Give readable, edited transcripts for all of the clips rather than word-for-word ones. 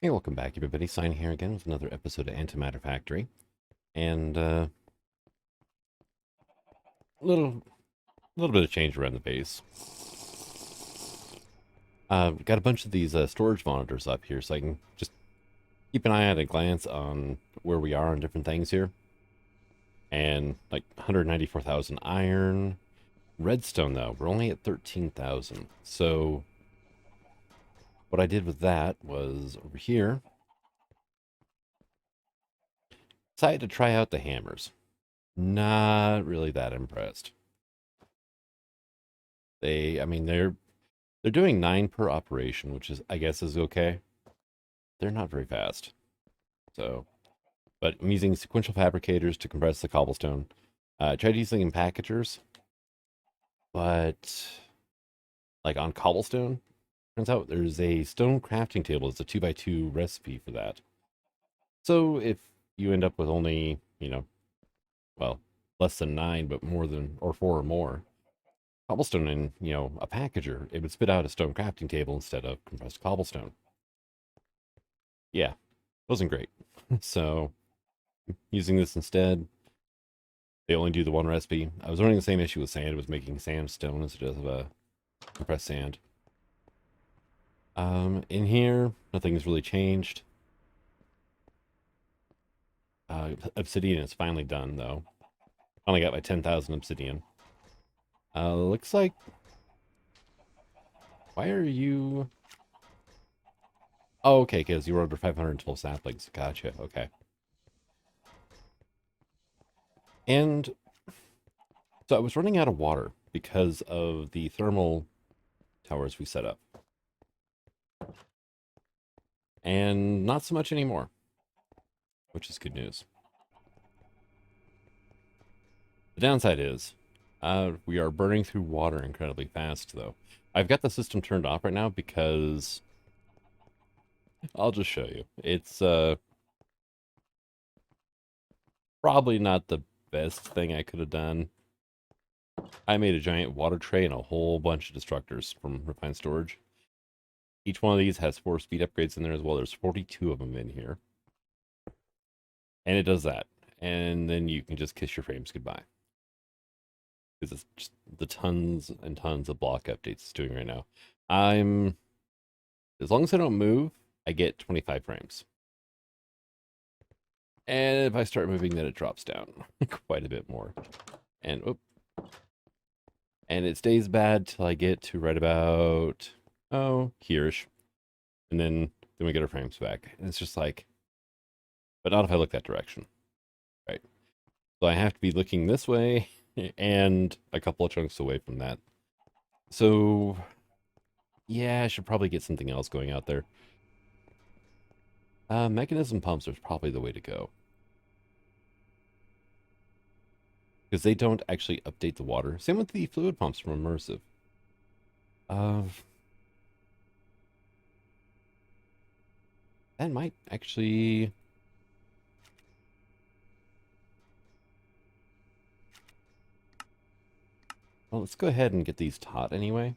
Hey, welcome back, everybody. Sign here again with another episode of Antimatter Factory, and little little bit of change around the base. Got a bunch of these storage monitors up here, so I can just keep an eye at a glance on where we are on different things here. And like 194,000 iron, redstone though we're only at 13,000. So what I did with that was over here, decided to try out the hammers. Not really that impressed. I mean, they're doing 9 per operation, which is, I guess, is okay. They're not very fast. So, but I'm using sequential fabricators to compress the cobblestone. I tried using packagers, but like on cobblestone, turns out there's a stone crafting table. It's a 2x2 recipe for that. So if you end up with only, well, less than 9, but more than, or 4 or more, cobblestone in, a packager, it would spit out a stone crafting table instead of compressed cobblestone. Yeah, wasn't great. So using this instead, they only do the one recipe. I was running the same issue with sand. It was making sandstone instead of compressed sand. In here, nothing's really changed. Obsidian is finally done, though. Finally got my 10,000 obsidian. Looks like... Why are you... Oh, okay, because you were under 512 saplings. Gotcha, okay. And so I was running out of water because of the thermal towers we set up. And not so much anymore, which is good news. The downside is we are burning through water incredibly fast, though. I've got the system turned off right now because I'll just show you. It's probably not the best thing I could have done. I made a giant water tray and a whole bunch of destructors from refined storage. Each one of these has 4 speed upgrades in there as well. There's 42 of them in here. And it does that. And then you can just kiss your frames goodbye. Because it's just the tons and tons of block updates it's doing right now. As long as I don't move, I get 25 frames. And if I start moving, then it drops down quite a bit more. And it stays bad till I get to right about, here-ish. And then we get our frames back. And it's just like, but not if I look that direction. Right. So I have to be looking this way and a couple of chunks away from that. So yeah, I should probably get something else going out there. Mekanism pumps are probably the way to go. Because they don't actually update the water. Same with the fluid pumps from Immersive. That might actually... Well, let's go ahead and get these taught anyway.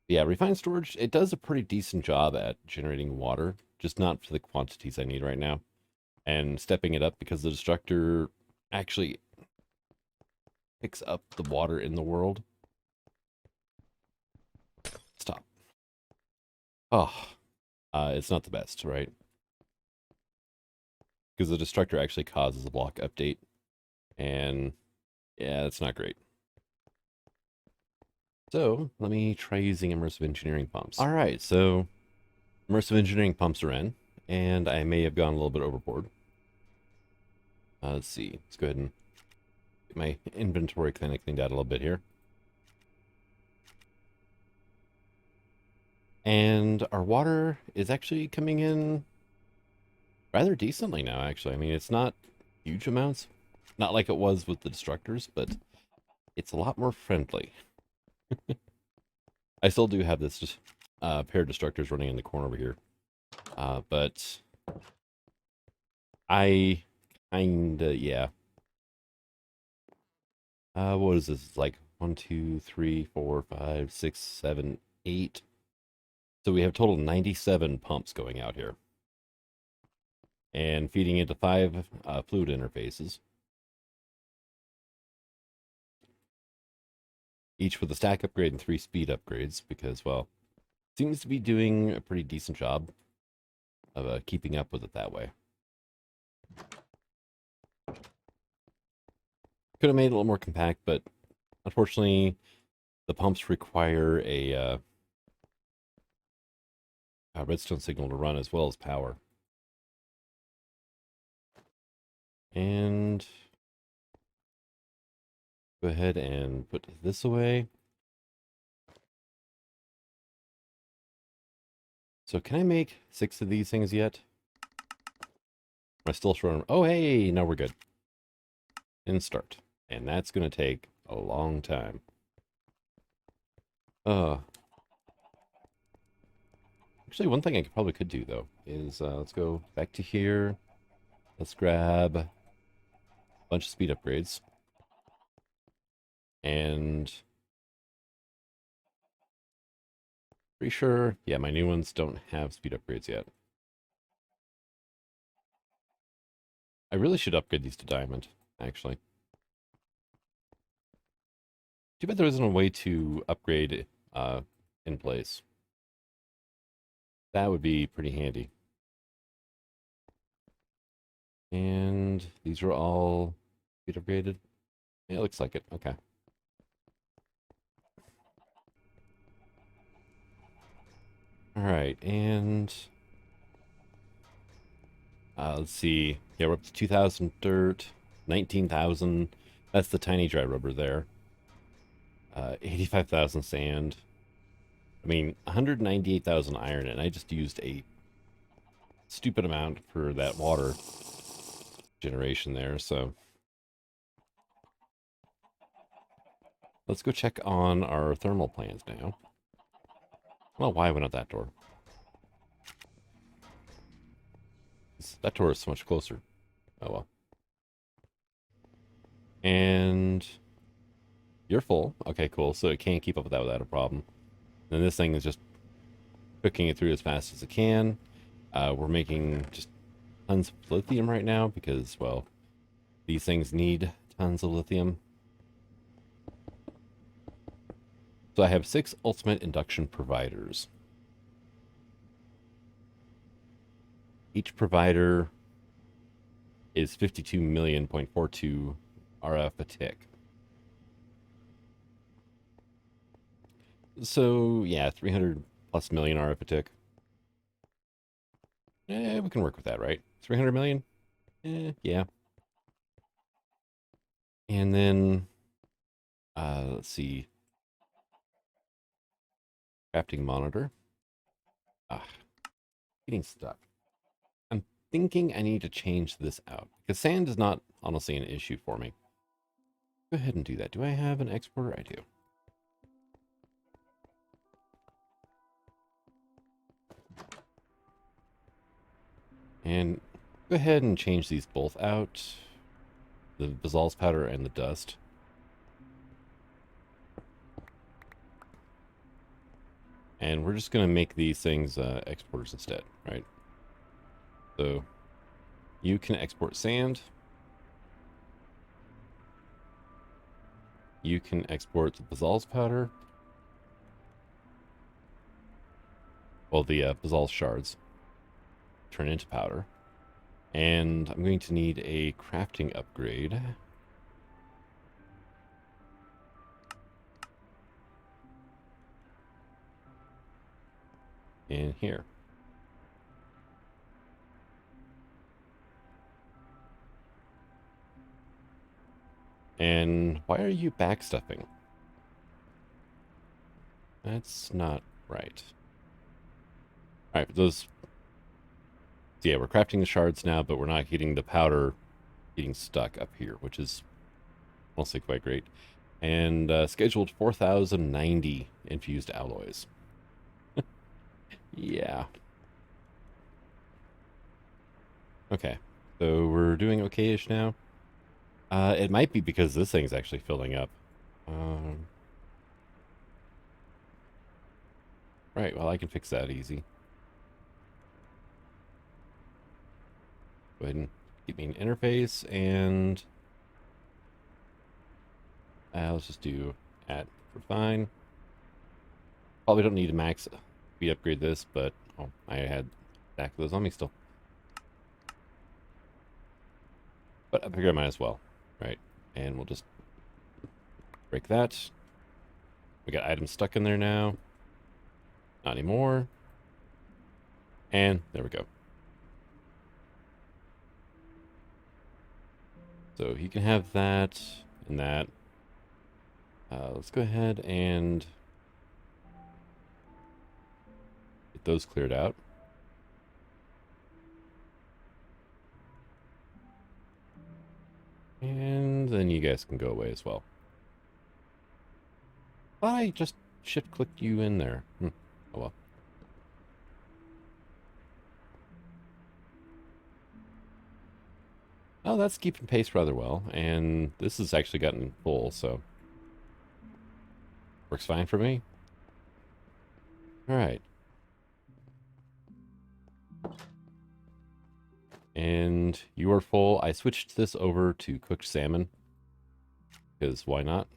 Yeah, refined storage, it does a pretty decent job at generating water, just not for the quantities I need right now. And stepping it up because the destructor actually picks up the water in the world. Stop. Oh, it's not the best, right? Because the destructor actually causes a block update. And yeah, it's not great. So let me try using immersive engineering pumps. All right, so immersive engineering pumps are in, and I may have gone a little bit overboard. Let's see. Let's go ahead and get my inventory kind of cleaned out a little bit here. And our water is actually coming in rather decently now, actually. I mean, it's not huge amounts. Not like it was with the destructors, but it's a lot more friendly. I still do have this just pair of destructors running in the corner over here. But I kinda, yeah. What is this? It's like 1, 2, 3, 4, 5, 6, 7, 8. So we have total 97 pumps going out here. And feeding into 5 fluid interfaces. Each with a stack upgrade and 3 speed upgrades because, well, seems to be doing a pretty decent job of keeping up with it that way. Could have made it a little more compact, but unfortunately, the pumps require a redstone signal to run as well as power. And go ahead and put this away. So can I make 6 of these things yet? Am I still short? Oh, hey, now we're good. And start. And that's going to take a long time. Actually, one thing I probably could do, though, is let's go back to here. Let's grab a bunch of speed upgrades. And pretty sure, yeah, my new ones don't have speed upgrades yet. I really should upgrade these to diamond, actually. Too bad there isn't a way to upgrade in place. That would be pretty handy. And these are all speed upgraded. Yeah, it looks like it. Okay. All right, and let's see. Yeah, we're up to 2,000 dirt, 19,000. That's the tiny dry rubber there. 85,000 sand. I mean, 198,000 iron, and I just used a stupid amount for that water generation there, so let's go check on our thermal plans now. Well, why went out that door? That door is so much closer. Oh well. And you're full. Okay, cool. So it can't keep up with that without a problem. And this thing is just cooking it through as fast as it can. We're making just tons of lithium right now because, well, these things need tons of lithium. So I have 6 ultimate induction providers. Each provider is 52 million.42 RF a tick. So yeah, 300 plus million RF a tick. We can work with that, right? 300 million? Yeah. And then, let's see. Crafting monitor. Ah, getting stuck. I'm thinking I need to change this out because sand is not honestly an issue for me. Go ahead and do that. Do I have an exporter? I do. And go ahead and change these both out. The Basalt's powder and the dust. And we're just going to make these things exporters instead, right? So you can export sand. You can export the Basalt's powder. Well, the Basalt shards. Turn into powder. And I'm going to need a crafting upgrade. In here. And why are you backstuffing? That's not right. All right, those. So yeah, we're crafting the shards now, but we're not getting the powder getting stuck up here, which is mostly quite great. And scheduled 4,090 infused alloys. Yeah. Okay, so we're doing okay-ish now. It might be because this thing's actually filling up. Um, right, well, I can fix that easy. Go ahead and give me an interface, and let's just do at refine. Probably don't need to max speed upgrade this, but oh, I had stack of those on me still. But I figure I might as well. Right, and we'll just break that. We got items stuck in there now. Not anymore. And there we go. So you can have that and that. Let's go ahead and get those cleared out. And then you guys can go away as well. I just shift-clicked you in there. Oh well. Oh, that's keeping pace rather well. And this has actually gotten full, so works fine for me. All right. And you are full. I switched this over to cooked salmon, because why not?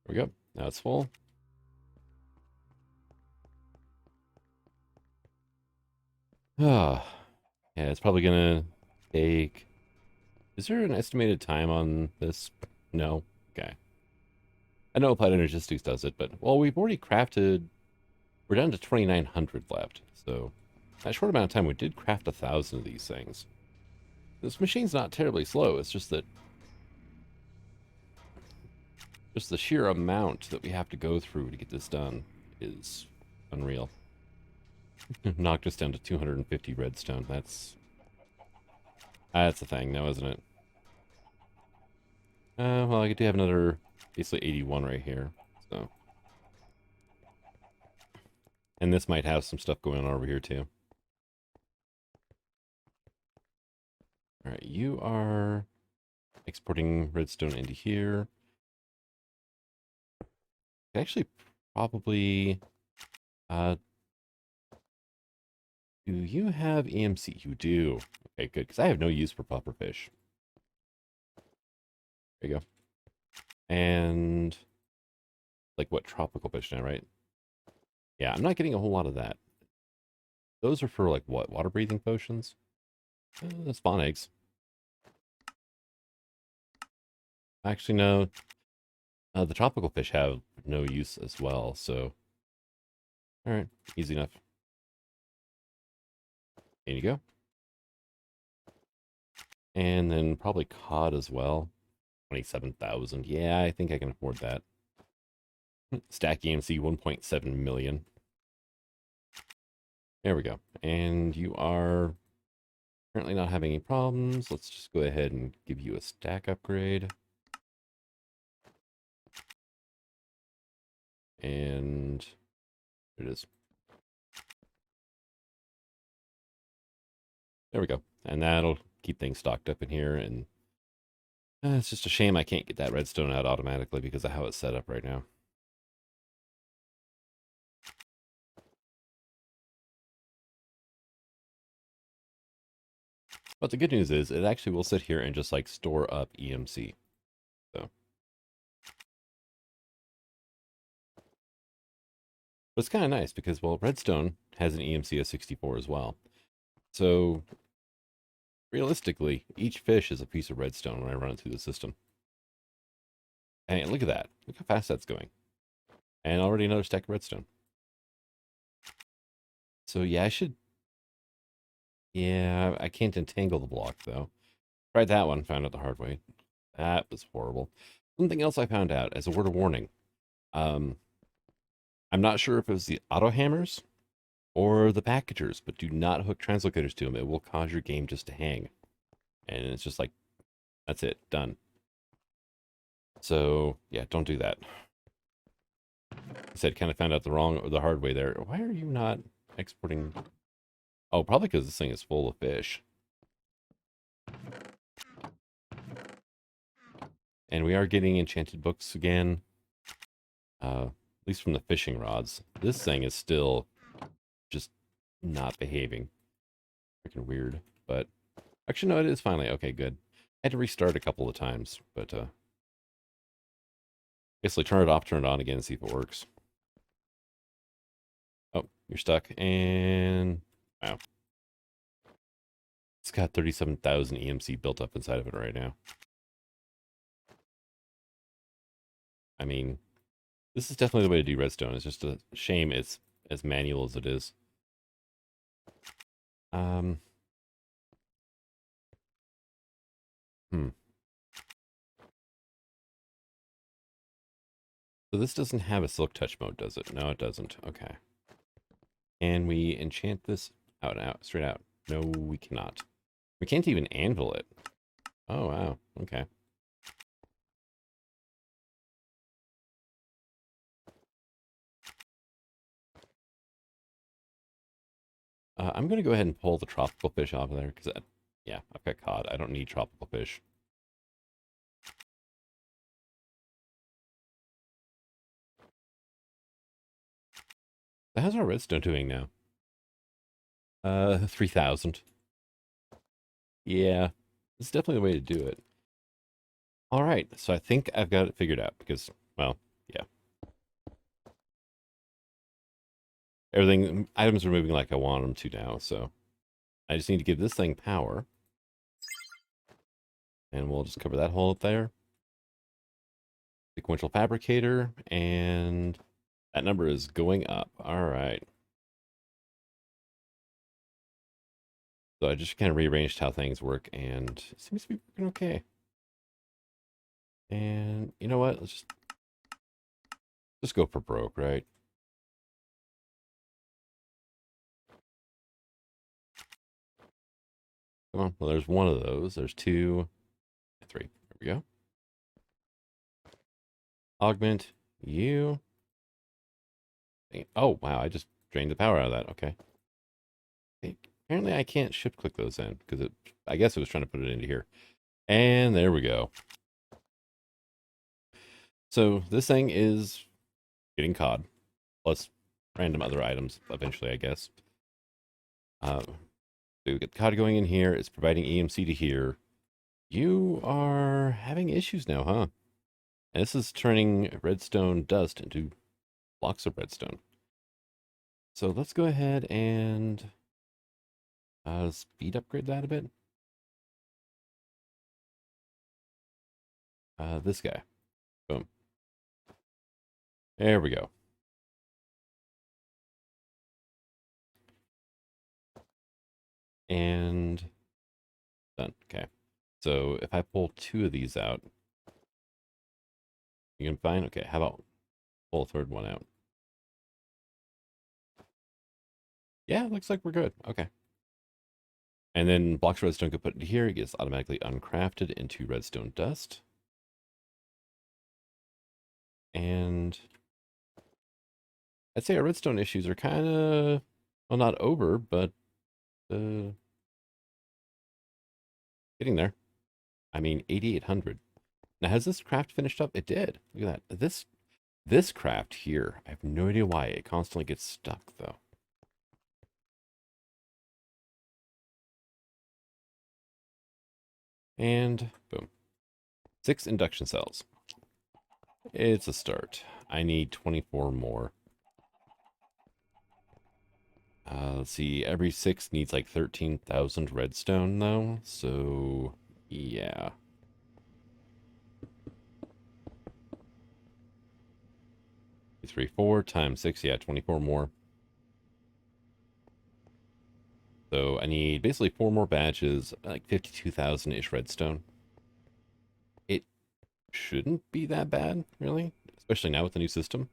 There we go. Now it's full. Ah, yeah, it's probably gonna take... Is there an estimated time on this? No? Okay. I know Applied Energistics does it, but, well, we've already crafted... We're down to 2,900 left, so... In a short amount of time, we did craft 1,000 of these things. This machine's not terribly slow, it's just that... Just the sheer amount that we have to go through to get this done is unreal. Knocked us down to 250 redstone. That's a thing now, isn't it? Well, I do have another, basically 81 right here. So, and this might have some stuff going on over here too. All right, you are exporting redstone into here. Actually, probably. Do you have EMC? You do. Okay, good. Because I have no use for pufferfish. There you go. And like what, tropical fish now, right? Yeah, I'm not getting a whole lot of that. Those are for like what, water breathing potions? Spawn eggs. Actually, no. The tropical fish have no use as well, so. Alright, easy enough. There you go. And then probably cod as well. 27,000. Yeah, I think I can afford that. Stack EMC 1.7 million. There we go. And you are currently not having any problems. Let's just go ahead and give you a stack upgrade. And there it is. There we go. And that'll keep things stocked up in here. And it's just a shame I can't get that redstone out automatically because of how it's set up right now. But the good news is it actually will sit here and just like store up EMC. So. But it's kind of nice because, well, redstone has an EMC of 64 as well. So realistically, each fish is a piece of redstone when I run it through the system. And look at that. Look how fast that's going. And already another stack of redstone. So yeah, I should... Yeah, I can't entangle the block, though. Tried that one, found out the hard way. That was horrible. Something else I found out, as a word of warning. I'm not sure if it was the auto hammers or the packagers, but do not hook translocators to them. It will cause your game just to hang. And it's just like, that's it, done. So, yeah, don't do that. I said, kind of found out the hard way there. Why are you not exporting? Oh, probably because this thing is full of fish. And we are getting enchanted books again. At least from the fishing rods. This thing is still just not behaving. Freaking weird. But actually, no, it is finally. Okay, good. I had to restart a couple of times, but basically turn it off, turn it on again, and see if it works. Oh, you're stuck. And wow. It's got 37,000 EMC built up inside of it right now. I mean, this is definitely the way to do redstone. It's just a shame it's as manual as it is. Um, hmm. So this doesn't have a silk touch mode, does it? No, it doesn't. Okay. Can we enchant this out and out, straight out? No, we cannot. We can't even anvil it. Oh, wow. Okay. I'm going to go ahead and pull the tropical fish off of there because, yeah, I've got cod. I don't need tropical fish. How's our redstone doing now? 3,000. Yeah, it's definitely the way to do it. All right, so I think I've got it figured out because, well, yeah. Everything, items are moving like I want them to now, so I just need to give this thing power. And we'll just cover that hole up there. Sequential fabricator, and that number is going up. All right. So I just kind of rearranged how things work, and it seems to be working okay. And you know what? Let's just go for broke, right? Come on. Well, there's one of those. There's 2, 3. There we go. Augment you. Oh, wow. I just drained the power out of that. Okay. Apparently I can't shift click those in because I guess it was trying to put it into here. And there we go. So this thing is getting cod, plus random other items eventually, I guess. So we get cod going in here. It's providing EMC to here. You are having issues now, huh? And this is turning redstone dust into blocks of redstone. So let's go ahead and speed upgrade that a bit. This guy. Boom. There we go. And done. Okay. So if I pull 2 of these out, you can find, okay, how about pull a third one out? Yeah, looks like we're good. Okay. And then blocks of redstone get put into here. It gets automatically uncrafted into redstone dust. And I'd say our redstone issues are kind of, well, not over, but getting there. I mean, 8,800. Now, has this craft finished up? It did. Look at that. This craft here, I have no idea why. It constantly gets stuck, though. And boom. 6 induction cells. It's a start. I need 24 more. Let's see. Every 6 needs like 13,000 redstone, though. So, yeah. 3, 4 times 6. Yeah, 24 more. So I need basically 4 more batches, like 52,000-ish redstone. It shouldn't be that bad, really, especially now with the new system.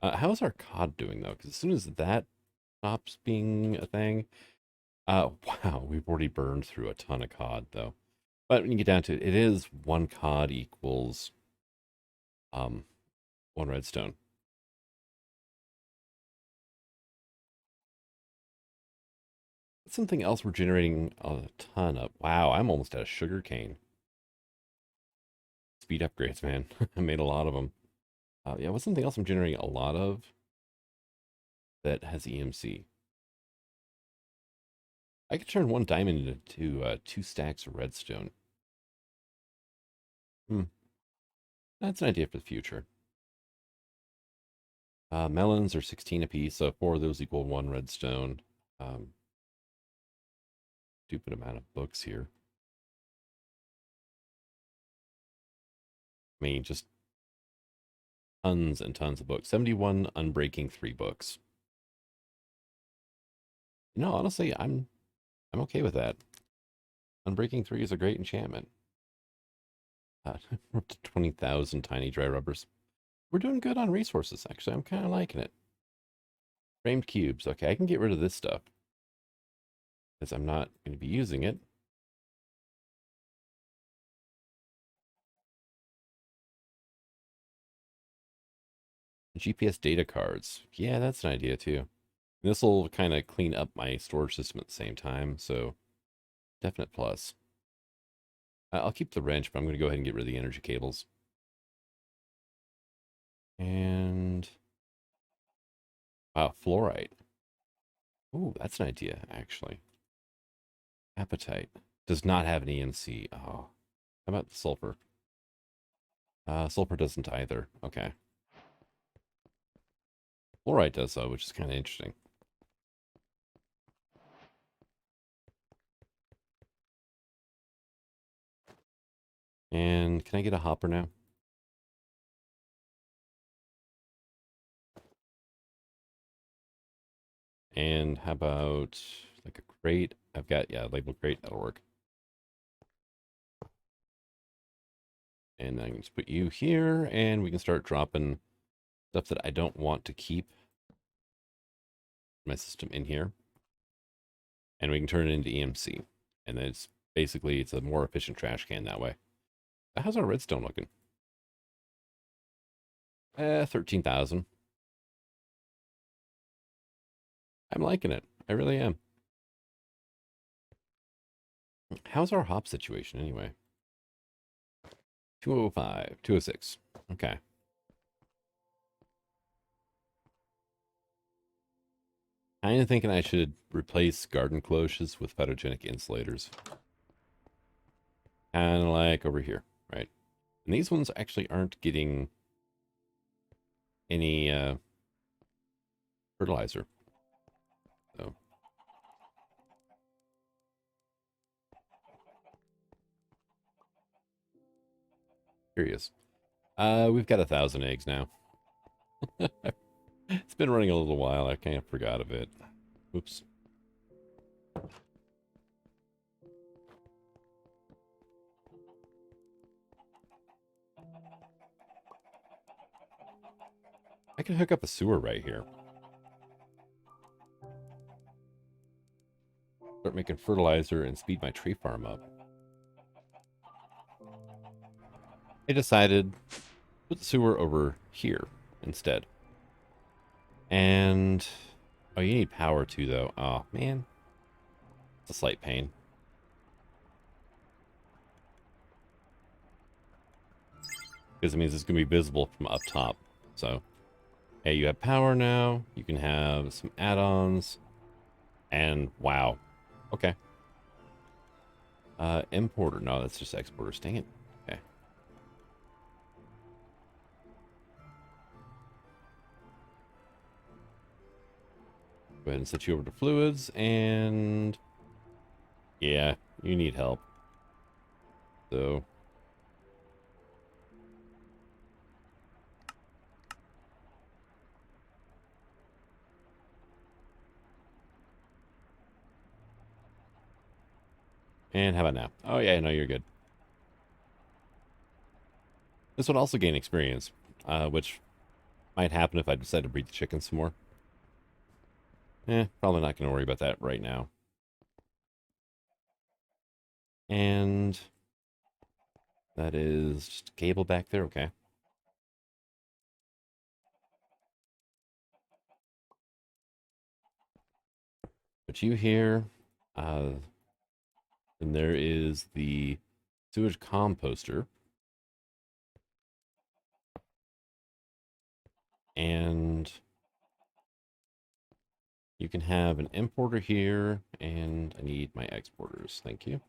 How's our COD doing, though? Because as soon as that stops being a thing, wow, we've already burned through a ton of COD, though. But when you get down to it, it is 1 COD equals 1 redstone. That's something else we're generating a ton of. Wow, I'm almost out of sugar cane. Speed upgrades, man. I made a lot of them. Yeah, what's something else I'm generating a lot of that has EMC? I could turn one diamond into 2 stacks of redstone. Hmm, that's an idea for the future. Melons are 16 apiece, so 4 of those equal 1 redstone. Stupid amount of books here. I mean, just tons and tons of books. 71 unbreaking 3 books. Honestly, I'm okay with that. Unbreaking 3 is a great enchantment. We're up to 20,000 tiny dry rubbers. We're doing good on resources, actually. I'm kind of liking it. Framed cubes. Okay, I can get rid of this stuff because I'm not going to be using it. GPS data cards. Yeah, that's an idea too. This will kind of clean up my storage system at the same time, so definite plus. I'll keep the wrench, but I'm going to go ahead and get rid of the energy cables. And wow, fluorite. Ooh, that's an idea, actually. Apatite does not have an EMC. Oh, how about the sulfur? Sulfur doesn't either. Okay. Fluorite does, though, which is kind of interesting. And can I get a hopper now? And how about like a crate? I've got, yeah, label crate. That'll work. And I can just put you here, and we can start dropping stuff that I don't want to keep my system in here. And we can turn it into EMC. And then it's a more efficient trash can that way. How's our redstone looking? 13,000. I'm liking it. I really am. How's our hop situation anyway? 205, 206. Okay. Kind of thinking I should replace garden cloches with photogenic insulators. Kind of like over here, right? And these ones actually aren't getting any fertilizer. So curious. We've got 1,000 eggs now. It's been running a little while. I kind of forgot of it. Oops. I can hook up a sewer right here. Start making fertilizer and speed my tree farm up. I decided put the sewer over here instead. And oh, you need power too, though. Oh man, it's a slight pain. Because it means it's going to be visible from up top. So, hey, you have power now. You can have some add-ons. And wow. Okay. Importer. No, that's just exporter. Dang it. Okay. Go ahead and set you over to fluids. And yeah, you need help. So and how about now? Oh yeah, no, you're good. This would also gain experience, which might happen if I decide to breed the chicken some more. Probably not going to worry about that right now. And that is just a cable back there. Okay. Put you here. And there is the sewage composter. And you can have an importer here, and I need my exporters. Thank you.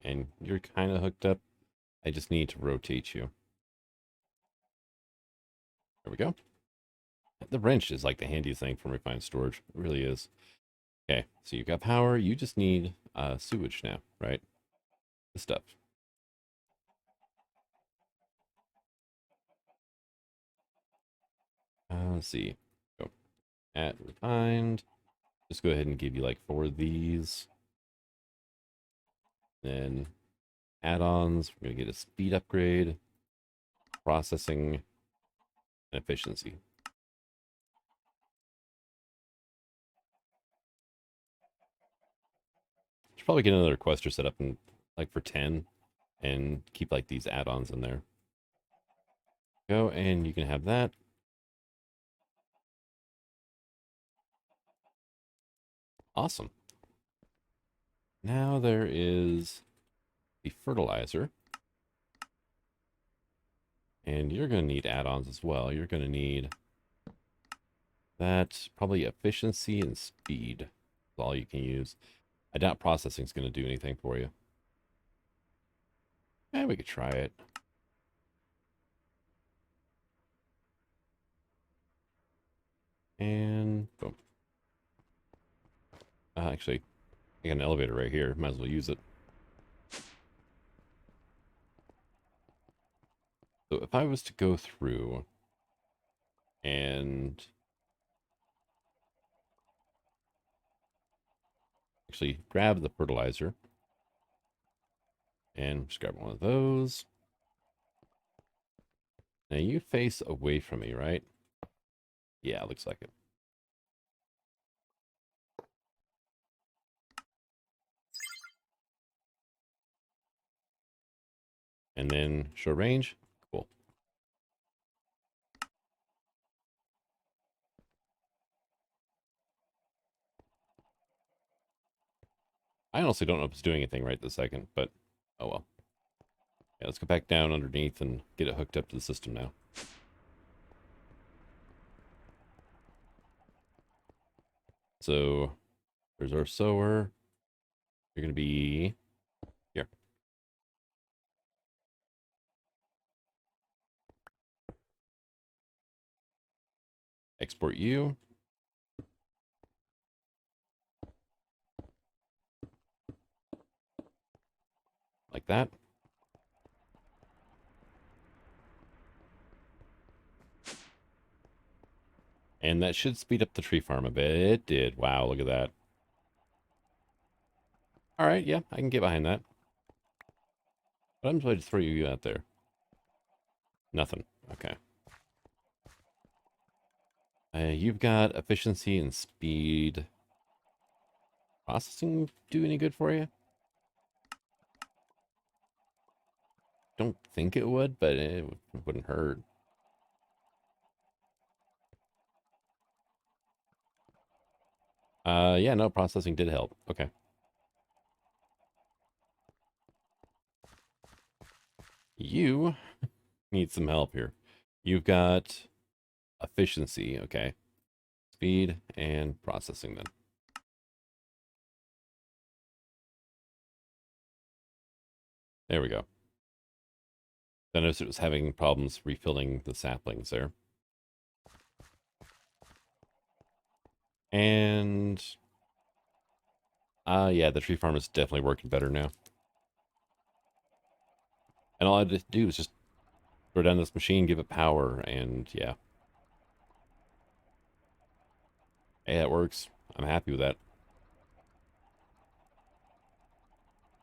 And you're kind of hooked up. I just need to rotate you. There we go. The wrench is like the handiest thing for refined storage. It really is. Okay, so you've got power. You just need sewage now, right? The stuff. Let's see. Go at refined. Just go ahead and give you like 4 of these. Then add-ons. We're going to get a speed upgrade, processing, and efficiency. Should probably get another quester set up in, like for 10 and keep like these add-ons in there. Go, and you can have that. Awesome. Now there is the fertilizer. And you're going to need add-ons as well. You're going to need that, probably efficiency and speed. That's all you can use. I doubt processing is going to do anything for you. And we could try it. And boom. Actually, I got an elevator right here. Might as well use it. So if I was to go through and actually grab the fertilizer and just grab one of those. Now you face away from me, right? Yeah, looks like it. And then short range. Cool. I honestly don't know if it's doing anything right this second, but oh well. Yeah, let's go back down underneath and get it hooked up to the system now. So there's our sower. You're going to be here. Export you. Like that. And that should speed up the tree farm a bit. It did. Wow, look at that. All right, yeah, I can get behind that. But I'm just going to throw you out there. Nothing. Okay. You've got efficiency and speed. Processing do any good for you? Don't think it would, but it wouldn't hurt. Yeah, no, processing did help. Okay. You need some help here. You've got efficiency, okay. Speed and processing then. There we go. I noticed it was having problems refilling the saplings there. And yeah, the tree farm is definitely working better now. And all I had to do is just throw down this machine, give it power, and yeah. Hey, that works. I'm happy with that.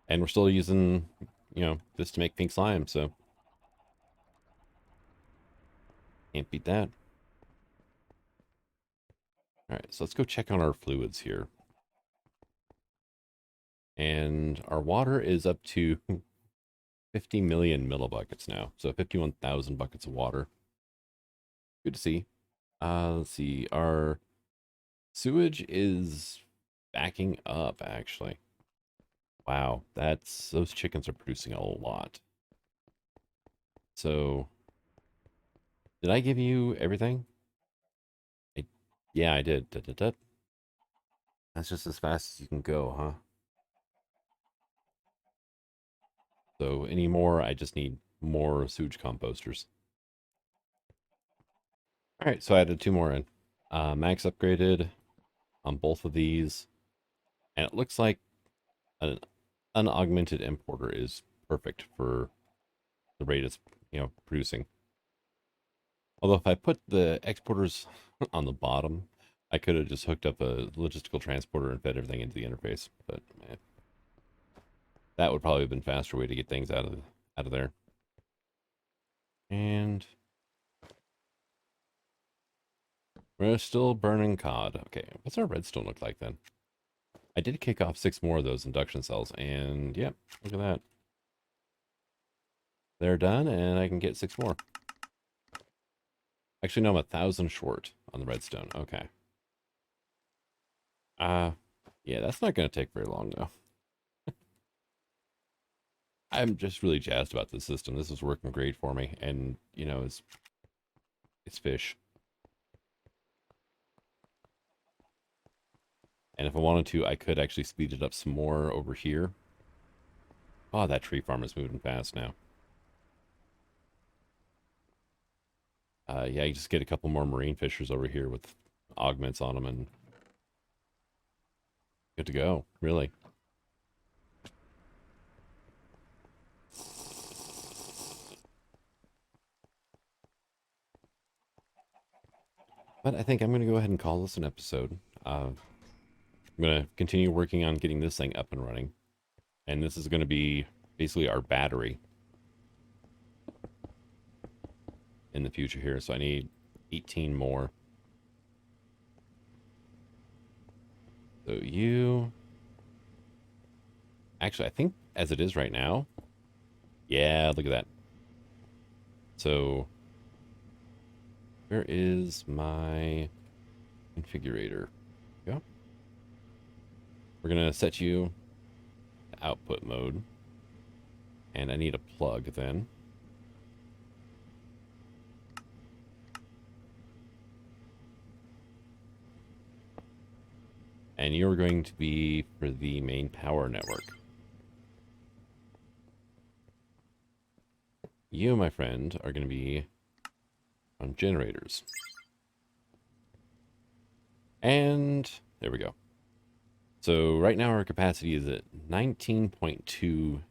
And we're still using, this to make pink slime, so can't beat that. All right, so let's go check on our fluids here. And our water is up to 50 million millibuckets now. So 51,000 buckets of water. Good to see. Let's see. Our sewage is backing up, actually. Wow, those chickens are producing a lot. So, did I give you everything? I, yeah, I did. Da, da, da. That's just as fast as you can go, huh? So, any more, I just need more sewage composters. All right, so I added two more in. Max upgraded on both of these, and it looks like an unaugmented importer is perfect for the rate it's producing. Although if I put the exporters on the bottom, I could have just hooked up a logistical transporter and fed everything into the interface. But that would probably have been a faster way to get things out of there. And we're still burning cod. Okay, what's our redstone look like then? I did kick off 6 more of those induction cells, and yep, look at that. They're done, and I can get 6 more. Actually, no, I'm 1,000 short on the redstone. Okay. Yeah, that's not going to take very long, though. I'm just really jazzed about this system. This is working great for me, and, it's fish. And if I wanted to, I could actually speed it up some more over here. Oh, that tree farm is moving fast now. Yeah, you just get a couple more marine fishers over here with augments on them, and good to go, really. But I think I'm going to go ahead and call this an episode. I'm going to continue working on getting this thing up and running. And this is going to be basically our battery in the future here. So I need 18 more. So you... Actually, I think as it is right now... Yeah, look at that. So... Where is my configurator? Yeah. We're going to set you to output mode. And I need a plug then. And you're going to be for the main power network. You, my friend, are going to be on generators. And there we go. So right now our capacity is at 19.2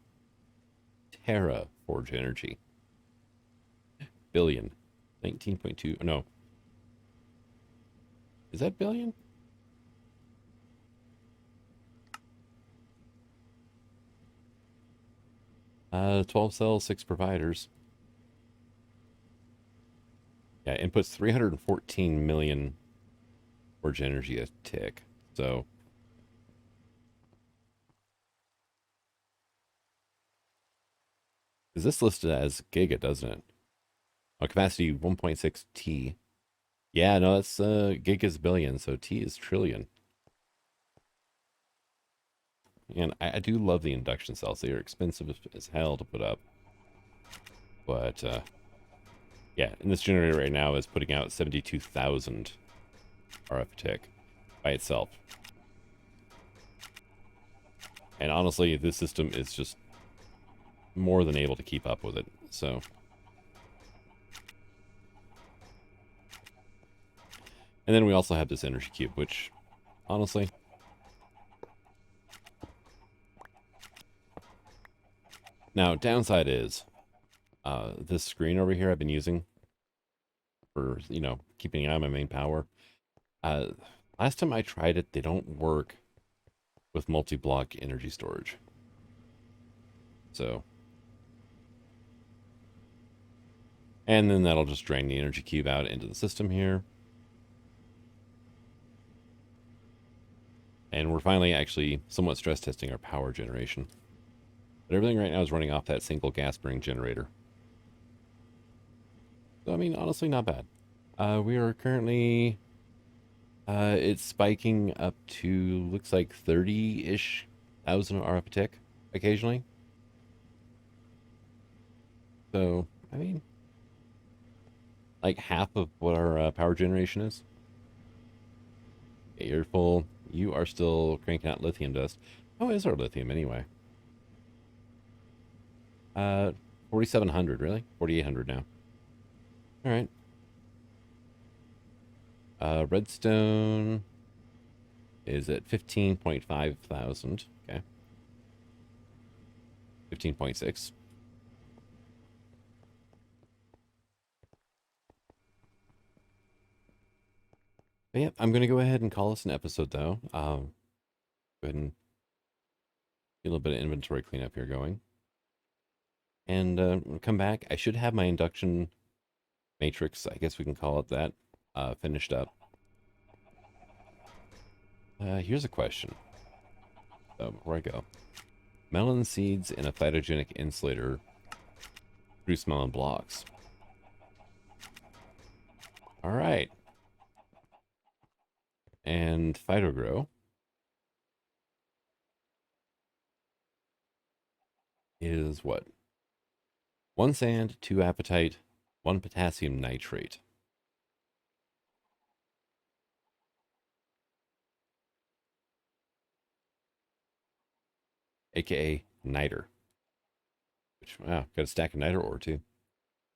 tera forge energy. Billion. 19.2, no. Is that billion? 12 cells, 6 providers. Yeah, inputs 314 million forge energy a tick. So is this listed as giga, doesn't it? Oh, capacity 1.6 T. Yeah, no, that's gig is billion, so T is trillion. And I do love the induction cells. They are expensive as hell to put up. But, yeah, and this generator right now is putting out 72,000 RF tick by itself. And honestly, this system is just more than able to keep up with it. So, and then we also have this energy cube, which, honestly, now downside is this screen over here I've been using for, keeping an eye on my main power. Last time I tried it, they don't work with multi-block energy storage. So, and then that'll just drain the energy cube out into the system here. And we're finally actually somewhat stress testing our power generation. But everything right now is running off that single gas burning generator. So, I mean, honestly, not bad. We are currently, it's spiking up to, looks like 30-ish thousand RF a tick. occasionally. So, I mean, like half of what our power generation is. Okay, you're full. You are still cranking out lithium dust. How is our lithium anyway? 4,700, really? 4,800 now. All right. Redstone is at 15.5 thousand. Okay. 15.6. But yeah, I'm going to go ahead and call this an episode, though. Go ahead and get a little bit of inventory cleanup here going. And come back. I should have my induction matrix, I guess we can call it that, finished up. Here's a question. So before I go. Melon seeds in a phytogenic insulator produce melon blocks. All right. And phytogrow is what? 1 sand, 2 apatite, 1 potassium nitrate. AKA niter. Which, wow, got a stack of niter ore too.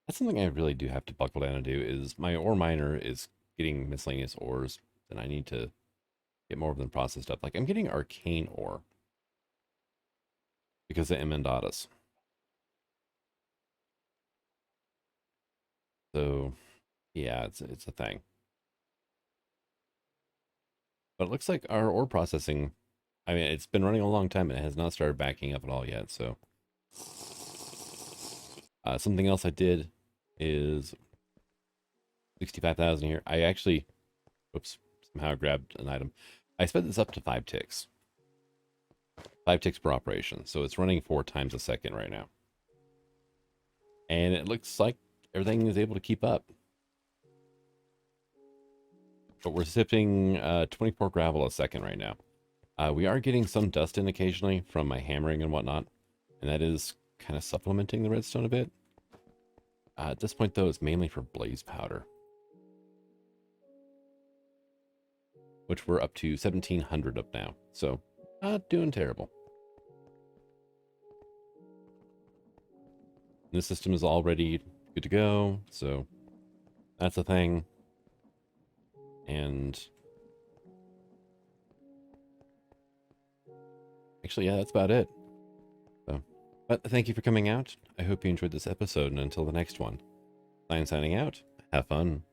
That's something I really do have to buckle down and do, is my ore miner is getting miscellaneous ores, and I need to get more of them processed up. Like, I'm getting arcane ore because of Emendatus. So, yeah, it's a thing. But it looks like our ore processing, I mean, it's been running a long time and it has not started backing up at all yet. So, something else I did is 65,000 here. I actually, whoops, somehow grabbed an item. I sped this up to 5 ticks. 5 ticks per operation. So it's running 4 times a second right now. And it looks like everything is able to keep up. But we're sipping 24 gravel a second right now. We are getting some dust in occasionally from my hammering and whatnot. And that is kind of supplementing the redstone a bit. At this point, though, it's mainly for blaze powder. Which we're up to 1,700 of now. So, not doing terrible. This system is already good to go. So, that's a thing. And actually, yeah, that's about it. So, but thank you for coming out. I hope you enjoyed this episode, and until the next one, I'm signing out. Have fun.